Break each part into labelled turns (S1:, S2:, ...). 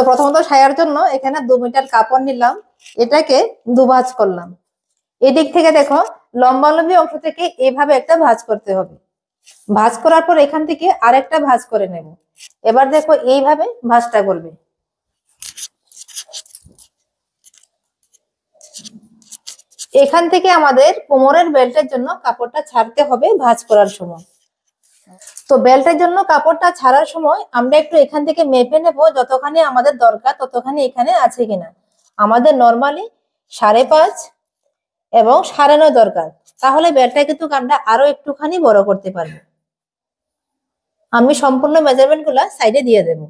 S1: প্রথমত সায়ার জন্য এখানে 2 মিটার কাপড় নিলাম, এটাকে দুভাঁজ করলাম। এদিক থেকে দেখো লম্বালম্বি অংশ থেকে এইভাবে একটা ভাঁজ করতে হবে। ভাঁজ করার পর এখান থেকে আরেকটা ভাঁজ করে নেব। এবার দেখো এইভাবে ভাঁজটা করবে। এখান থেকে আমাদের কোমরের বেল্টের জন্য কাপড়টা ছাড়তে হবে ভাঁজ করার সময়। তো বেল্টের জন্য কাপড়টা ছাড়ার সময় আমরা একটু এখান থেকে মেপে নেব যতখানি আমাদের দরকার ততখানি এখানে আছে কিনা। আমাদের নরমালি 5.5 এবং 9.5 দরকার, তাহলে বেল্টটা কিন্তু আমরা আরো একটুখানি বড় করতে পারবো। আমি সম্পূর্ণ মেজারমেন্ট গুলা সাইডে দিয়ে দেব।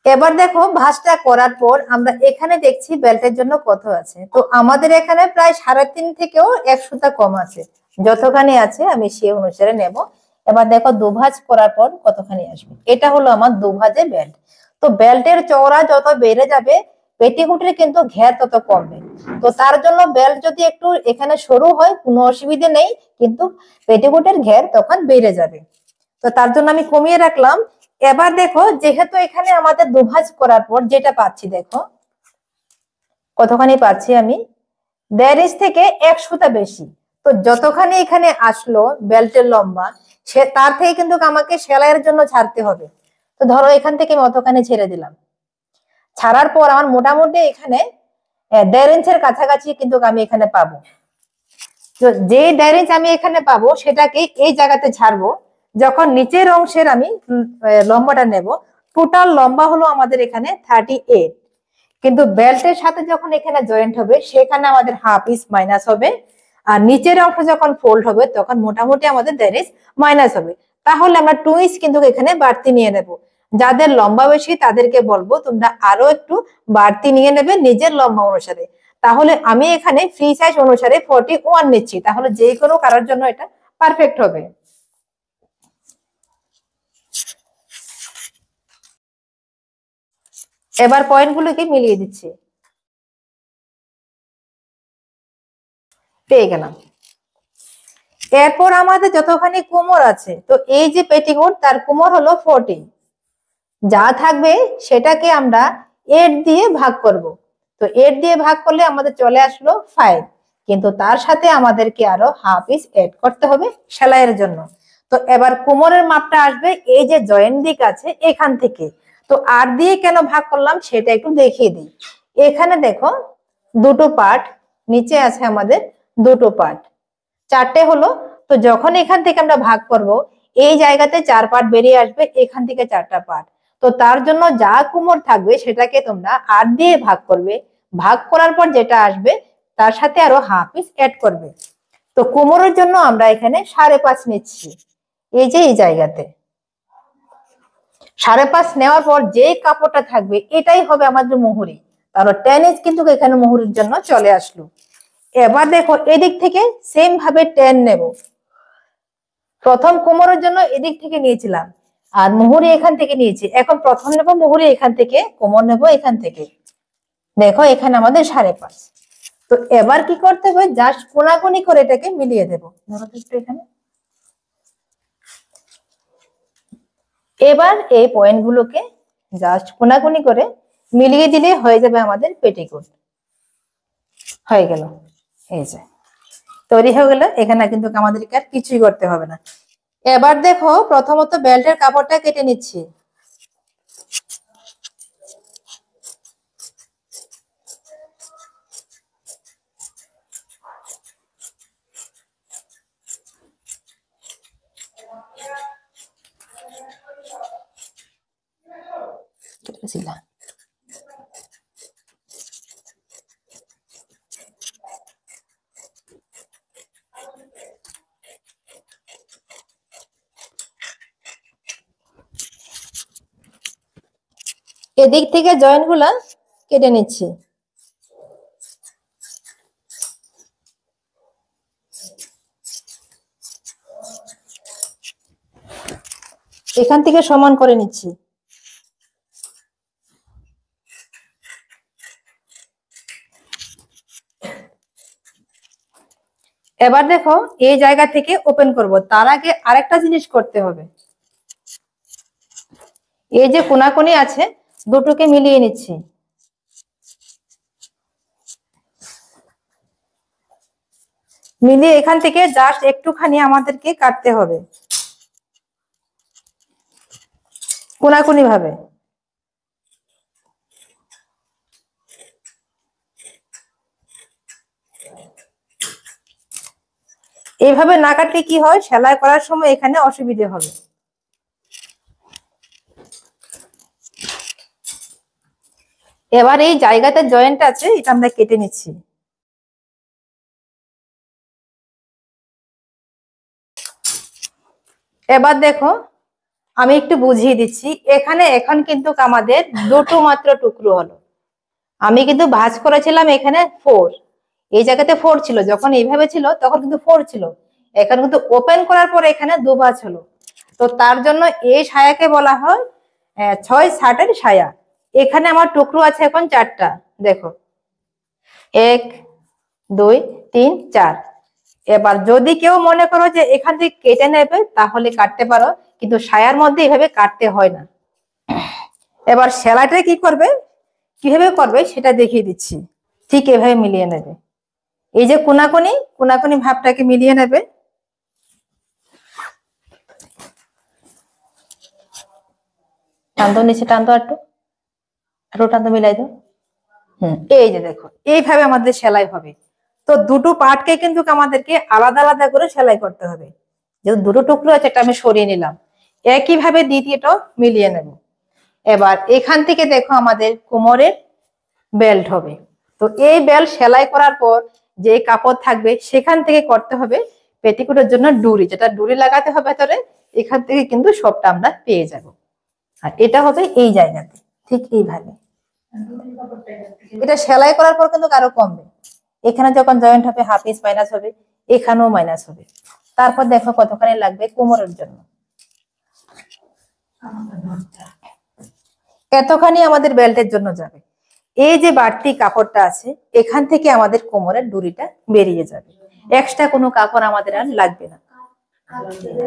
S1: এবার দেখো ভাঁজটা করার পর আমরা এখানে দেখছি বেল্টের জন্য কত আছে। তো আমাদের এখানে প্রায় 3.5 থেকেও 1 সুতা কম আছে। যতখানি আছে আমি সেই অনুসারে নেব। এবার দেখো দুভাঁজ করার পর কতখানি আসবে। এটা হলো আমার দুভাঁজে বেল্ট। তো বেল্টের চওড়া যত বেড়ে যাবে পেটিকোটের কিন্তু ঘের তত কমবে। তো তার জন্য বেল্ট যদি একটু এখানে সরু হয় কোনো অসুবিধা নেই, কিন্তু পেটিকোটের ঘের তখন বেড়ে যাবে। তো তার জন্য আমি কমিয়ে রাখলাম। এবার দেখো যেহেতু এখানে আমাদের দুভাঁজ করার পর যেটা পাচ্ছি, দেখো কতখানি পাচ্ছি আমি, 1.5 ইঞ্চ থেকে 1 সুতা বেশি। তো যতখানি এখানে আসলো বেল্টের লম্বা, সে তার থেকে কিন্তু আমাকে সেলাইয়ের জন্য ছাড়তে হবে। তো ধরো এখান থেকে আমি অতখানি ছেড়ে দিলাম। ছাড়ার পর আমার মোটামুটি এখানে 1.5 ইঞ্চের কাছাকাছি কিন্তু আমি এখানে পাবো। তো যে 1.5 ইঞ্চ আমি এখানে পাবো সেটাকে এই জায়গাতে ছাড়বো। যখন নিচের অংশের আমি লম্বাটা নেব, টোটাল লম্বা হলো আমাদের এখানে 38, কিন্তু বেল্টের সাথে যখন এখানে জয়েন্ট হবে সেখানে আমাদের 1/2 ইঞ্চ মাইনাস হবে। আর নিচের অংশ যখন ফোল্ড হবে তখন মোটামুটি আমাদের 1.5 ইঞ্চ মাইনাস হবে। তাহলে আমরা 2 ইঞ্চ কিন্তু এখানে বাড়তি নিয়ে নেব। যাদের লম্বা বেশি তাদেরকে বলবো তোমরা আরো একটু বাড়তি নিয়ে নেবে নিজের লম্বা অনুসারে। তাহলে আমি এখানে ফ্রি সাইজ অনুসারে 41 নিচ্ছি, তাহলে যে কোনো কারোর জন্য এটা পারফেক্ট হবে। এবার পয়েন্টগুলোকে মিলিয়ে দিচ্ছি। পেয়ে গেলাম। এরপর আমাদের যতখানি কোমর আছে, তো এই যে পেটিকোট তার কোমর হলো 40, যা থাকবে সেটাকে আমরা 8 দিয়ে ভাগ করব। তো 8 দিয়ে ভাগ করলে আমাদের চলে আসলো 5, কিন্তু তার সাথে আমাদেরকে আরো 1/2 ইঞ্চ এড করতে হবে সেলাইয়ের জন্য। তো এবার কোমরের মাপটা আসবে এই যে জয়েন্ট দিক আছে এখান থেকে। তো 8 দিয়ে কেন ভাগ করলাম সেটা একটু দেখিয়ে দিই। এখানে দেখো দুটো পার্ট, নিচে আছে আমাদের দুটো পার্ট, 4টে হলো। তো যখন এখান থেকে আমরা ভাগ করব এই জায়গাতে 4 পার্ট বেরিয়ে আসবে, এখান থেকে 4টা পার্ট। তো তার জন্য যা কোমর থাকবে সেটাকে তোমরা 8 দিয়ে ভাগ করবে। ভাগ করার পর যেটা আসবে তার সাথে আরো 1/2 ইঞ্চ এড করবে। তো কোমরের জন্য আমরা এখানে 5.5 নিচ্ছি। এই যে এই জায়গাতে 5.5 নেওয়ার পর যে কাপড়টা থাকবে এটাই হবে আমাদের মুহুরি। তাহলে 10 ইঞ্চ কিন্তু এখানে মুহুরির জন্য চলে আসলো। এবার দেখো এদিক থেকে সেম ভাবে 10 নেব। প্রথম কোমরের জন্য এদিক থেকে নিয়েছিলাম আর মুহুরি এখান থেকে নিয়েছি। এখন প্রথম নেব মুহুরি এখান থেকে, কোমর নেব এখান থেকে। দেখো এখানে আমাদের 5.5। তো এবার কি করতে হবে, জাস্ট কোনাকুনি করে এটাকে মিলিয়ে দেবো। ধরো একটু এখানে। এবার এই পয়েন্টগুলোকে জাস্ট কোনাকুনি করে মিলিয়ে দিলে হয়ে যাবে আমাদের পেটিকোট। হয়ে গেল, এই যে তৈরি হয়ে গেল। এখানে কিন্তু আমাদেরকে আর কিছুই করতে হবে না। এবার দেখো প্রথমত বেল্টের কাপড়টা কেটে নিচ্ছি। এদিক থেকে জয়েন্ট গুলা কেটে নিচ্ছি। এখান থেকে সমান করে নিচ্ছি। এবার দেখো এই জায়গা থেকে ওপেন করব, তার আগে আরেকটা জিনিস করতে হবে। এই যে কোনাকুনি আছে দুটোকে মিলিয়ে নিচ্ছি। মিলিয়ে এখান থেকে জাস্ট একটুখানি আমাদেরকে কাটতে হবে কোনাকুনি ভাবে। এইভাবে না কাটলে কি হয়, সেলাই করার সময় এখানে অসুবিধে হবে। এবার এই জায়গাতে জয়েন্ট আছে, এটা আমরা কেটে নিচ্ছি। এবার দেখো আমি একটু বুঝিয়ে দিচ্ছি। এখানে এখন কিন্তু আমাদের দুটো মাত্র টুকরো হলো। আমি কিন্তু ভাঁজ করেছিলাম এখানে 4, এই জায়গাতে 4 ছিল, যখন এইভাবে ছিল তখন কিন্তু 4 ছিল। এখন কিন্তু ওপেন করার পর এখানে 2 ভাঁজ হলো। তো তার জন্য এই সায়াকে বলা হয় 6/7 সায়া। এখানে আমার টুকরো আছে এখন 4টা। দেখো 1 2 3 4। এবার যদি কেউ মনে করো যে এখান থেকে কেটে নেবে তাহলে কাটতে পারো, কিন্তু সায়ার মধ্যে এভাবে কাটতে হয় না। এবার সেলাইটা কি করবে, কিভাবে করবে সেটা দেখিয়ে দিচ্ছি। ঠিক এভাবে মিলিয়ে নেবে। এই যে কোনাকুনি কোনাকুনি ভাবটাকে মিলিয়ে নেবে। টানতো নিচে, টানতো একটু, একটু টানতো, মিলাই দাও। এই যে দেখো এইভাবে আমাদের সেলাই হবে। তো দুটো পার্টকে কিন্তু আমাদেরকে আলাদা আলাদা করে সেলাই করতে হবে। যেহেতু দুটো টুকরো আছে, এটা আমি সরিয়ে নিলাম। একইভাবে দ্বিতীয়টা মিলিয়ে নেব। এবার এখান থেকে দেখো আমাদের কোমরের বেল্ট হবে। তো এই বেল্ট সেলাই করার পর যে কাপড় থাকবে সেখান থেকে করতে হবে পেটিকোটের জন্য ডুরি, যেটা ডুরি লাগাতে হবে ভেতরে। এখান থেকে কিন্তু সবটা আমরা পেয়ে যাব। আর এটা হবে এই জায়গাতে, ঠিক এইভাবে। এটা সেলাই করার পর কিন্তু আরো কমবে। এখানে যখন জয়েন্ট হবে হাফ ইঞ্চ মাইনাস হবে, এখানেও মাইনাস হবে। তারপর দেখো কতখানি লাগবে কোমরের জন্য। এতখানি আমাদের বেল্টের জন্য যাবে। এই যে বাড়তি কাপড়টা আছে এখান থেকে আমাদের কোমরের ডুরিটা বেরিয়ে যাবে। এক্সট্রা কোনো কাপড় আমাদের আর লাগবে না।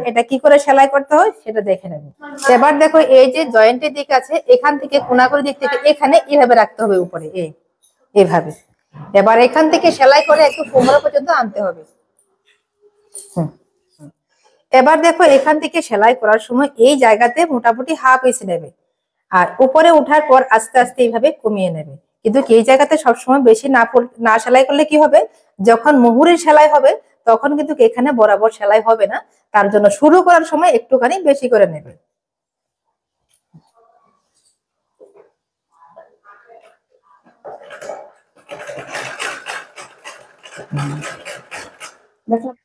S1: এটা কি করে সেলাই করতে হয় সেটা দেখে নেব। এবার দেখো এই যে জয়েন্টের দিক আছে, এখান থেকে কোনাকুনি দিক থেকে এখানে এইভাবে রাখতে হবে উপরে, এইভাবে। এবার এখান থেকে সেলাই করে একটু কোমর পর্যন্ত আনতে হবে। এবার দেখো এখান থেকে সেলাই করার সময় এই জায়গাতে মোটামুটি হাফ ইঞ্চ নেবে, আর উপরে ওঠার পর আস্তে আস্তে এইভাবে কমিয়ে নেবে। কিন্তু এই জায়গাতে সবসময় বেশি না সেলাই করলে কি হবে, যখন মুহুরির সেলাই হবে তখন কিন্তু এখানে বরাবর সেলাই হবে না। তার জন্য শুরু করার সময় একটুখানি বেশি করে নেবে। দেখলাম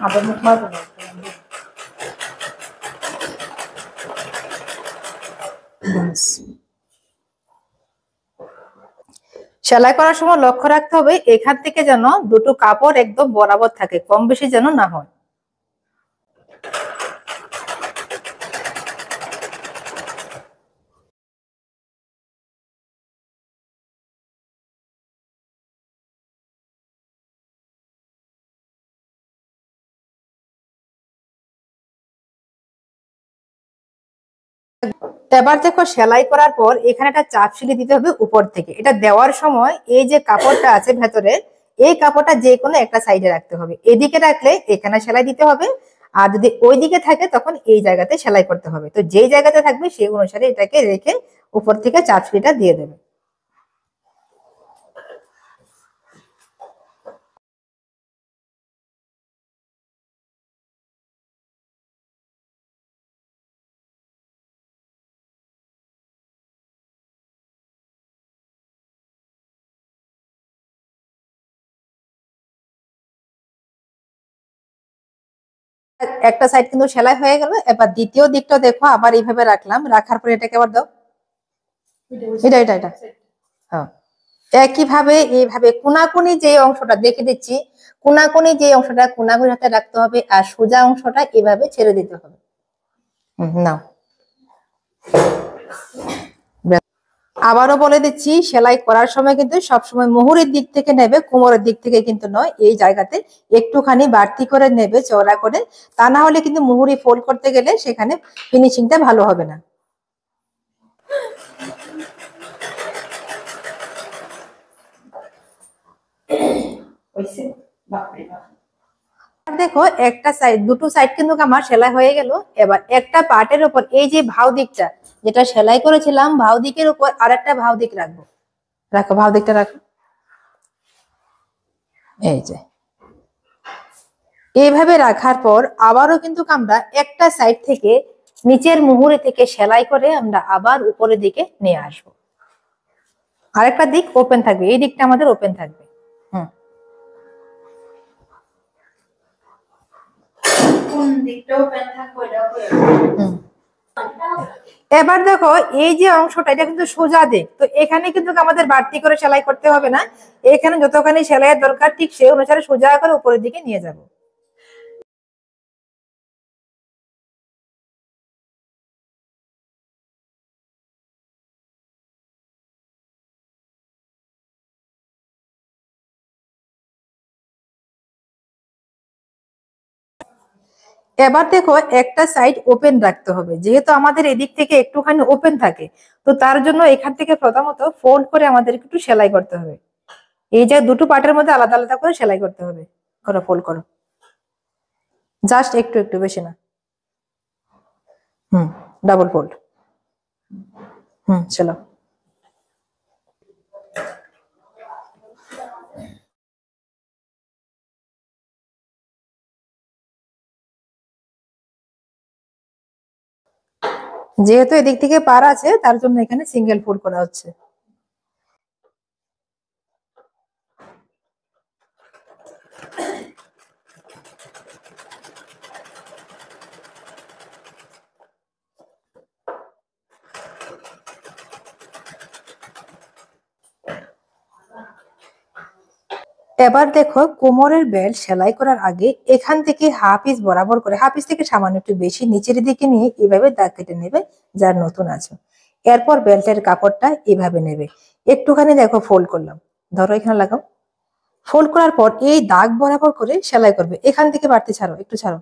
S1: আবার মুখ মারবো না। সেলাই করার সময় লক্ষ্য রাখতে হবে এখান থেকে যেন দুটো কাপড় একদম বরাবর থাকে, কম বেশি যেন না হয়। এবার দেখো সেলাই করার পর এখানে একটা চাপ সিলি দিতে হবে উপর থেকে। এটা দেওয়ার সময় এই যে কাপড়টা আছে ভেতরে, এই কাপড়টা যে কোনো একটা সাইডে রাখতে হবে। এদিকে রাখলে এখানে সেলাই দিতে হবে, আর যদি ওই দিকে থাকে তখন এই জায়গাতে সেলাই করতে হবে। তো যেই জায়গাতে থাকবে সেই অনুসারে এটাকে রেখে উপর থেকে চাপ সিলিটা দিয়ে দেবে। একটা সাইড কিন্তু সেলাই হয়ে গেল। এবার দ্বিতীয় দিকটা দেখো আবার এইভাবে রাখলাম, রাখার পরে এটাকে আবার দাও, এটা এটা এটা হ্যাঁ। একইভাবে এইভাবে কোনাকুনি যে অংশটা দেখে দিচ্ছি, কোনাকুনি যে অংশটা কোনাকুনি হাতে রাখতে হবে, আর সোজা অংশটা এভাবে ছেড়ে দিতে হবে। নাও আবারও বলে দিচ্ছি, সেলাই করার সময় কিন্তু সবসময় মুহুরের দিক থেকে নেবে, কোমরের দিক থেকে কিন্তু নয়। এই জায়গাতে একটুখানি বাড়তি করে নেবে, চওড়া করে। তা না হলে কিন্তু মুহুরি ফোল্ড করতে গেলে সেখানে ফিনিশিংটা ভালো হবে না। দেখো একটা সাইড, দুটো সাইড কিন্তু আমার সেলাই হয়ে গেল। এবার একটা পার্টের উপর এই যে ভাও দিকটা যেটা সেলাই করেছিলাম, ভাও দিকের উপর আরেকটা ভাও দিক রাখবো। রাখো, ভাও দিকটা রাখো। এই যে এইভাবে রাখার পর আবারও কিন্তু আমরা একটা সাইড থেকে নিচের মুহুরি থেকে সেলাই করে আমরা আবার উপরের দিকে নিয়ে আসবো। আরেকটা দিক ওপেন থাকবে, এই দিকটা আমাদের ওপেন থাকবে। হুম, কোন দিকটা ওপেন থাকবে এটা করে। এবার দেখো এই যে অংশটা, এটা কিন্তু সোজা দিক, তো এখানে কিন্তু আমাদের বাড়তি করে সেলাই করতে হবে না। এখানে যতখানি সেলাইয়ের দরকার ঠিক সেই অনুসারে সোজা করে উপরের দিকে নিয়ে যাব। এবার দেখো একটা সাইড ওপেন রাখতে হবে, যেহেতু আমাদের এদিক থেকে একটুখানি ওপেন থাকে, তো তার জন্য এখান থেকে প্রথমত ফোল্ড করে আমাদের একটু সেলাই করতে হবে। এই যে দুটো পার্টের মধ্যে আলাদা আলাদা করে সেলাই করতে হবে। করো, ফোল্ড করো, জাস্ট একটু একটু, বেশি না। হুম, ডাবল ফোল্ড। চলো। যেহেতু এদিক থেকে পার আছে, তার জন্য এখানে সিঙ্গেল ফোল্ড করা হচ্ছে। এবার দেখো কোমরের বেল্ট সেলাই করার আগে এখান থেকে হাফ ইঞ্চ বরাবর করে, হাফ ইঞ্চ থেকে সামান্য একটু বেশি নিচের দিকে নিয়ে এভাবে দাগ কেটে নেবে, যার নতুন আছে। এরপর বেল্টের কাপড়টা এভাবে নেবে, একটুখানি দেখো ফোল্ড করলাম, ধরো এখানে লাগাও। ফোল্ড করার পর এই দাগ বরাবর করে সেলাই করবে। এখান থেকে বাড়তি ছাড়ো, একটু ছাড়ো।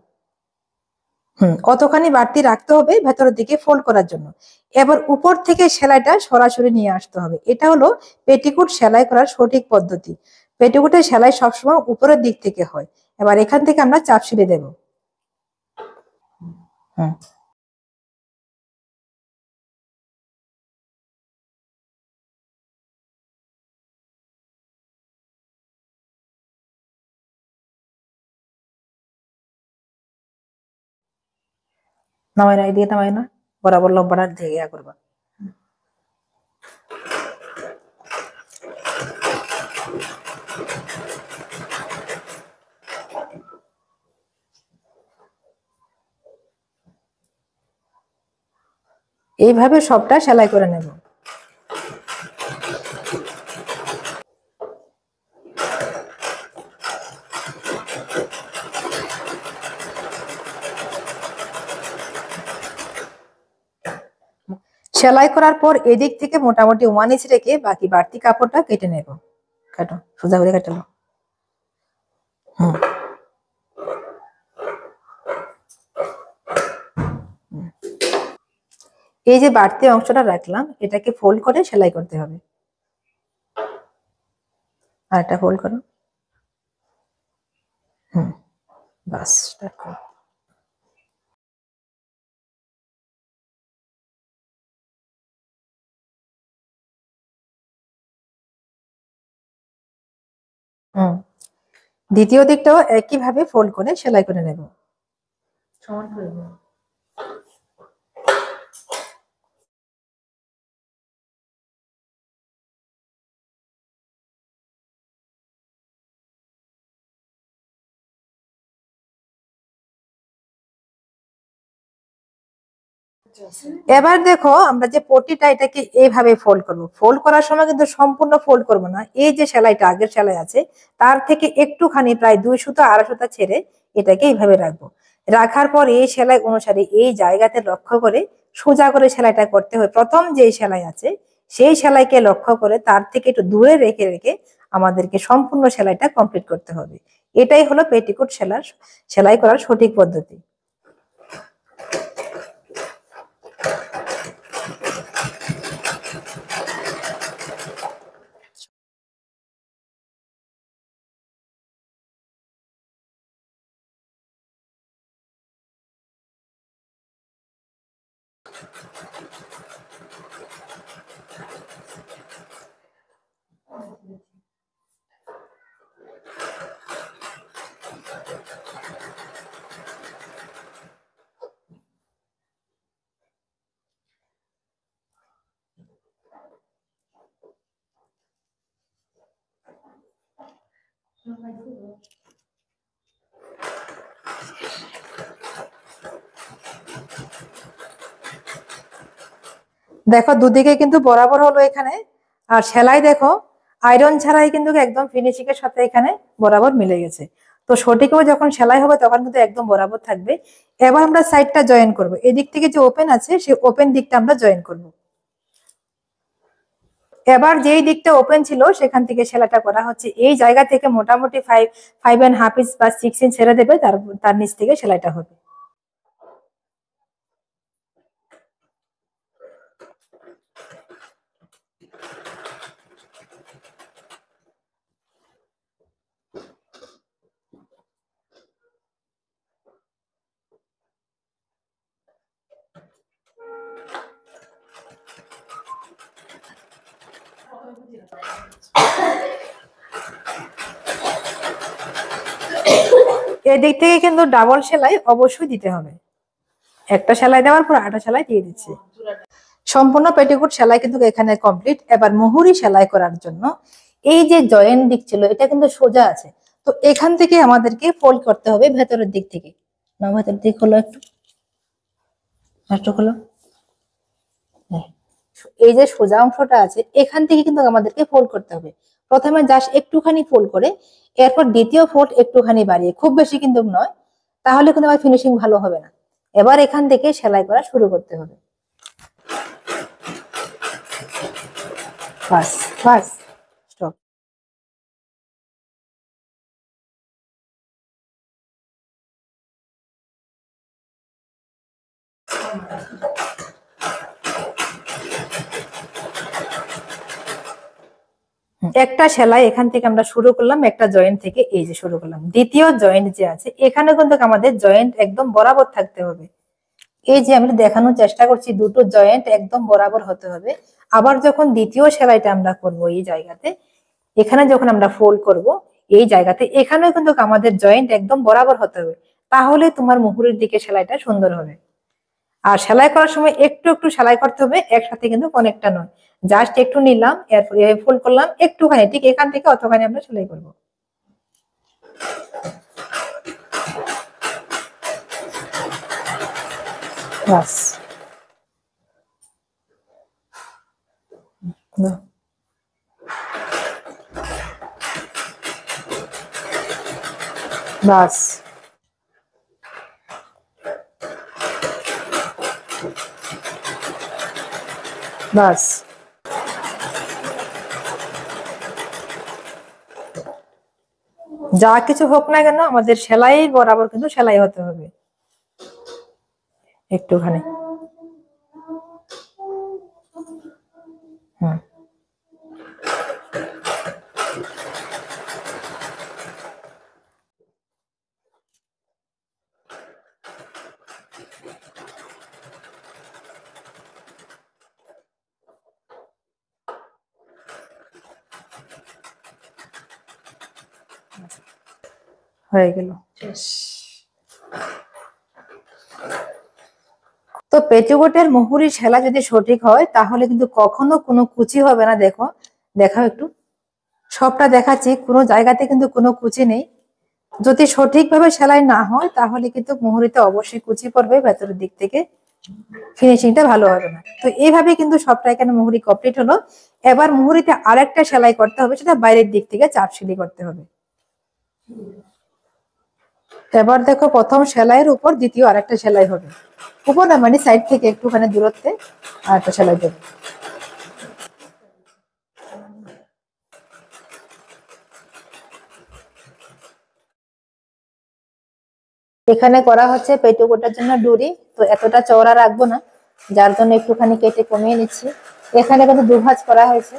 S1: কতখানি বাড়তি রাখতে হবে ভেতরের দিকে ফোল্ড করার জন্য। এবার উপর থেকে সেলাইটা সরাসরি নিয়ে আসতে হবে। এটা হলো পেটিকোট সেলাই করার সঠিক পদ্ধতি। পেটিকোটের সেলাই সবসময় উপরের দিক থেকে হয়। এবার এখান থেকে আমরা চাপ সিঁড়ে দেবো। হুম, নামাই না, এদিকে নামাই না, বরাবর লম্বাটা দিয়ে ইয়া করবা। এইভাবে সবটা সেলাই করে নেব। সেলাই করার পর এদিক থেকে মোটামুটি 1 ইঞ্চ রেখে বাকি বাড়তি কাপড়টা কেটে নেব। কাটো, সোজা করে কেটে নাও। হুম, এই যে বাড়তি অংশটা রাখলাম, এটাকে ফোল্ড করে সেলাই করতে হবে। আর একটা ফোল্ড করো। হুম, বাস, দেখো। হুম, দ্বিতীয় দিকটাও একইভাবে ফোল্ড করে সেলাই করে নেব। সমান করে নেব। এবার দেখো আমরা যে পটিটা, এটাকে এইভাবে ফোল্ড করব। ফোল্ড করার সময় কিন্তু সম্পূর্ণ ফোল্ড করব না। এই যে সেলাইটা আগের সেলাই আছে, তার থেকে একটুখানি প্রায় 2 সুতা 2.5 সুতা ছেড়ে এটাকে এইভাবে রাখবো। রাখার পর এই সেলাই অনুসারে এই জায়গাতে লক্ষ্য করে সোজা করে সেলাইটা করতে হয়। প্রথম যে সেলাই আছে সেই সেলাইকে লক্ষ্য করে তার থেকে একটু দূরে রেখে রেখে আমাদেরকে সম্পূর্ণ সেলাইটা কমপ্লিট করতে হবে। এটাই হলো পেটিকোট সেলাই করার সঠিক পদ্ধতি। দেখো দুদিকে কিন্তু বরাবর হলো এখানে। আর সেলাই দেখো আয়রন ছাড়াই কিন্তু একদম ফিনিশিং এর সাথে এখানে বরাবর মিলে গেছে। তো সঠিকভাবে যখন সেলাই হবে তখন কিন্তু একদম বরাবর থাকবে। এবার আমরা সাইডটা জয়েন করব। এদিক থেকে যে ওপেন আছে সেই ওপেন দিকটা আমরা জয়েন করব। এবার যেই দিকটা ওপেন ছিল সেখান থেকে সেলাইটা করা হচ্ছে। এই জায়গা থেকে মোটামুটি 5.5 ইঞ্চ বা 6 ইঞ্চ ছেড়ে দেবে, তার নিচ থেকে সেলাইটা হবে। এদিক থেকে কিন্তু ডাবল সেলাই অবশ্যই দিতে হবে। একটা সেলাই দেওয়ার পর আরেকটা সেলাই দিয়ে দিচ্ছি। সম্পূর্ণ পেটিকোট সেলাই কিন্তু এখানে কমপ্লিট। এবার মুহুরি সেলাই করার জন্য এই যে জয়েন্ট দিক ছিল এটা কিন্তু সোজা আছে, তো এখান থেকে আমাদেরকে ফোল্ড করতে হবে ভেতরের দিক থেকে। না ভেতরের দিক হলো একটু হলো এই যে সোজা অংশটা আছে এখান থেকে কিন্তু আমাদেরকে ফোল্ড করতে হবে। প্রথমে জাস্ট একটুখানি ফোল্ড করে এরপর দ্বিতীয় ফোল্ড একটুখানি বাড়িয়ে, খুব বেশি কিন্তু নয়, তাহলে কিন্তু আমার ফিনিশিং ভালো হবে না। এবার এখান থেকে সেলাই করা শুরু করতে হবে। বাস বাস স্টপ। একটা সেলাই এখান থেকে আমরা শুরু করলাম, একটা জয়েন্ট থেকে এই যে শুরু করলাম। দ্বিতীয় জয়েন্ট যে আছে এখানে কিন্তু আমাদের জয়েন্ট একদম বরাবর থাকতে হবে। এই যে আমি দেখানোর চেষ্টা করছি দুটো জয়েন্ট একদম বরাবর হতে হবে। আবার যখন দ্বিতীয় সেলাইটা আমরা করব এই জায়গাতে, এখানে যখন আমরা ফোল্ড করব এই জায়গাতে, এখানেও কিন্তু আমাদের জয়েন্ট একদম বরাবর হতে হবে, তাহলে তোমার মুহুরির দিকে সেলাইটা সুন্দর হবে। আর সেলাই করার সময় একটু একটু সেলাই করতে হবে, একসাথে কিন্তু অনেকটা নয়। জাস্ট একটু নিলাম, এরপর ফোল্ড করলাম একটুখানি, ঠিক এখান থেকে অতখানি আমরা সেলাই করব। বাস বাস বাস যা কিছু হোক না কেন আমাদের সেলাই বরাবর কিন্তু সেলাই হতে হবে একটুখানি। হুম হয়ে গেল। তো পেটিকোটের মুহুরি সেলা যদি সঠিক হয় তাহলে কিন্তু কখনো কোনো কুচি হবে না। দেখো দেখাও একটু, সবটা দেখাচ্ছি, কোনো জায়গাতে কিন্তু কোনো কুচি নেই। যদি সঠিকভাবে সেলাই না হয় তাহলে কিন্তু মুহুরিতে অবশ্যই কুচি পড়বে ভেতরের দিক থেকে, ফিনিশিংটা ভালো হবে না। তো এইভাবে কিন্তু সবটা এখানে মুহুরি কমপ্লিট হলো। এবার মুহুরিতে আরেকটা সেলাই করতে হবে, সেটা বাইরের দিক থেকে চাপ সেলাই করতে হবে। এবার দেখো প্রথম সেলাইয়ের উপর দ্বিতীয় আরেকটা সেলাই হবে, উপর না মানে সাইড থেকে একটুখানি দূরত্বে আরেকটা সেলাই দেবে। এখানে করা হচ্ছে পেটিকোটের জন্য ডুরি, তো এতটা চওড়া রাখবো না, যার জন্য একটুখানি কেটে কমিয়ে নিচ্ছি। এখানে কিন্তু দুভাঁজ করা হয়েছে,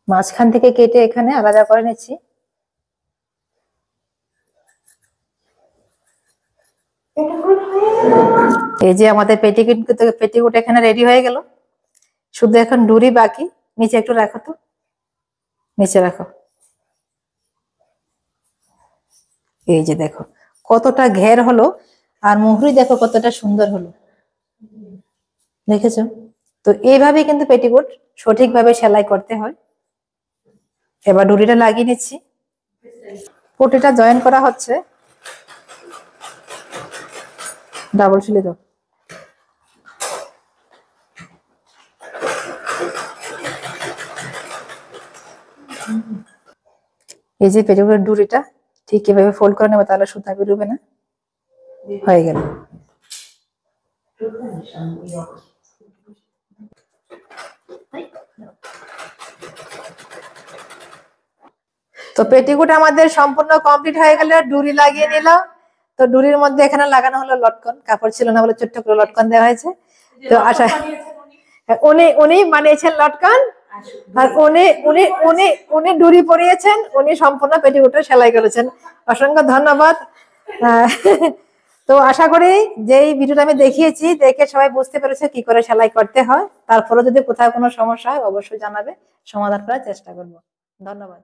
S1: মাঝখান থেকে কেটে এখানে আলাদা করে নিচ্ছি। এই যে আমাদের পেটিকোট এখানে রেডি হয়ে গেল, শুধু এখন ডুরি বাকি। নিচে একটু রাখো তো, নিচে রাখো। এই যে দেখো কতটা ঘের হলো, আর মুহুরি দেখো কতটা সুন্দর হলো, দেখেছো? তো এইভাবে কিন্তু পেটিকোট সঠিকভাবে সেলাই করতে হয়। এবার ডুরিটা লাগিয়ে নিচ্ছি, পটিটা জয়েন করা হচ্ছে। ডাবল সিলে দাও। এই যে পেটিকোটের ডুরিটা ঠিক এভাবে ফোল্ড করে নেবে, তাহলে সুতা বেরোবে না। হয়ে গেল। তো পেটিকোট আমাদের সম্পূর্ণ কমপ্লিট হয়ে গেল, ডুরি লাগিয়ে নিলাম। তো ডুরির মধ্যে এখানে লাগানো হলো লটকন, কাপড় ছিল না বলে ছোট্ট করে লটকন দেওয়া হয়েছে। তো আশা উনি উনি বানিয়েছেন লটকন, আর উনি উনি উনি উনি ডুরি পরিয়েছেন, উনি সম্পূর্ণ পেটিকোটে সেলাই করেছেন। অসংখ্য ধন্যবাদ। তো আশা করি যে এই ভিডিওটা আমি দেখিয়েছি দেখে সবাই বুঝতে পেরেছে কি করে সেলাই করতে হয়। তারপরে যদি কোথাও কোনো সমস্যা হয় অবশ্যই জানাবে, সমাধান করার চেষ্টা করব। ধন্যবাদ।